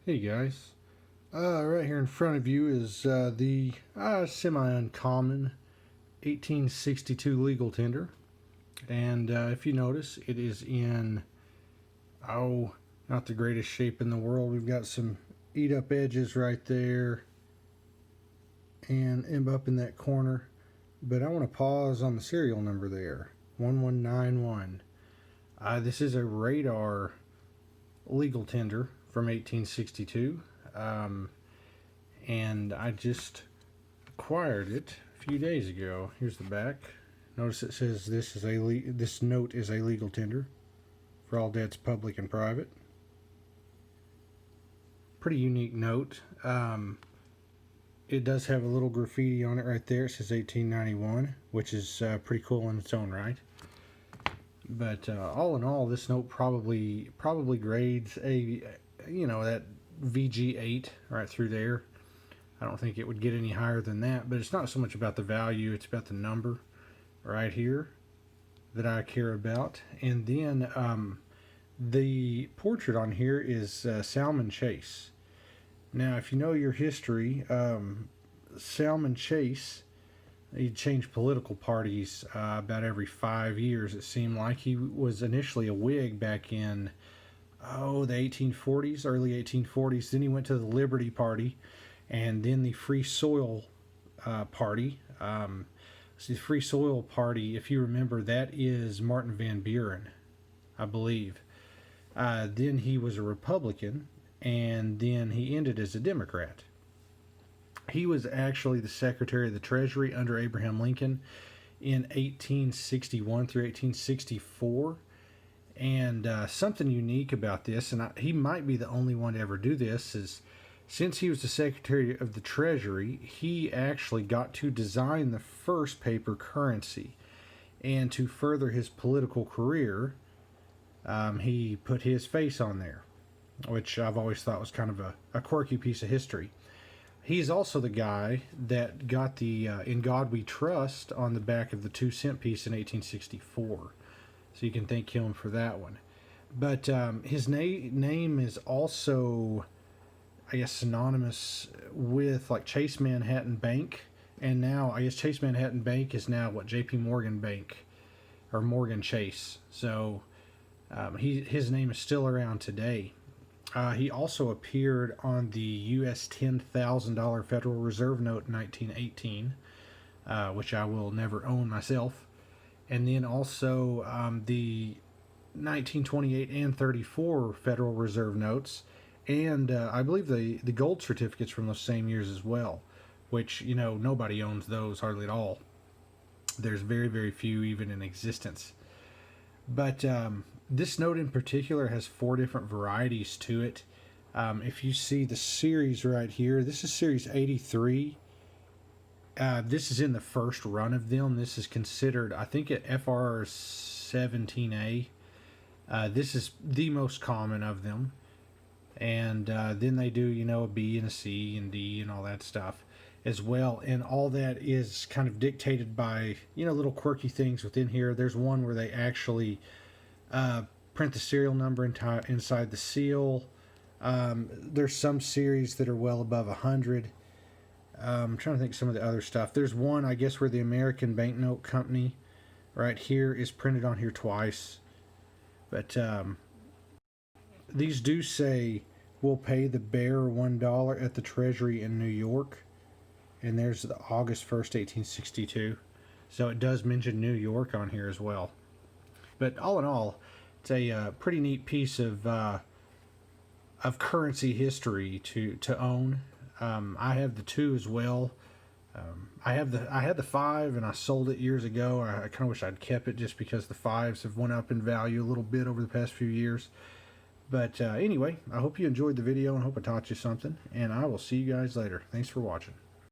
Hey guys, right here in front of you is the semi-uncommon 1862 legal tender, and if you notice, it is in not the greatest shape in the world. We've got some eat-up edges right there, and up in that corner. But I want to pause on the serial number there, 1191. This is a radar legal tender from 1862. And I just acquired it a few days ago. Here's the back. Notice it says this note is a legal tender for all debts public and private. Pretty unique note. It does have a little graffiti on it right there. It says 1891, which is pretty cool in its own right. But all in all, this note probably grades that VG8 right through there. I don't think it would get any higher than that, but it's not so much about the value, it's about the number right here that I care about. And then the portrait on here is Salmon Chase. Now, if you know your history, Salmon Chase, he changed political parties about every 5 years, it seemed like. He was initially a Whig back in the 1840s, early 1840s. Then he went to the Liberty Party, and then the Free Soil Party. The Free Soil Party, if you remember, that is Martin Van Buren, I believe. Then he was a Republican, and then he ended as a Democrat. He was actually the Secretary of the Treasury under Abraham Lincoln in 1861 through 1864. And something unique about this, and he might be the only one to ever do this, is since he was the Secretary of the Treasury, he actually got to design the first paper currency. And to further his political career, he put his face on there, which I've always thought was kind of a quirky piece of history. He's also the guy that got the In God We Trust on the back of the 2-cent piece in 1864. So you can thank him for that one. But his name is also, I guess, synonymous with like Chase Manhattan Bank. And now, I guess Chase Manhattan Bank is now what, JP Morgan Bank or Morgan Chase. So his name is still around today. He also appeared on the U.S. $10,000 Federal Reserve note in 1918, which I will never own myself. And then also the 1928 and 34 Federal Reserve notes, and I believe the gold certificates from those same years as well, which, nobody owns those hardly at all. There's very, very few even in existence. But this note in particular has 4 different varieties to it. If you see the series right here, this is series 83. This is in the first run of them. This is considered, I think, at FR 17A. This is the most common of them. And then they do, a B and a C and D and all that stuff as well. And all that is kind of dictated by, little quirky things within here. There's one where they actually print the serial number inside the seal. There's some series that are well above 100. I'm trying to think of some of the other stuff. There's one, I guess, where the American Banknote Company right here is printed on here twice. But these do say, we'll pay the bearer $1 at the Treasury in New York. And there's the August 1st, 1862. So it does mention New York on here as well. But all in all, it's a pretty neat piece of currency history to own. I have the 2 as well. I had the 5 and I sold it years ago. I kind of wish I'd kept it just because the 5s have went up in value a little bit over the past few years. But anyway, I hope you enjoyed the video and hope I taught you something. And I will see you guys later. Thanks for watching.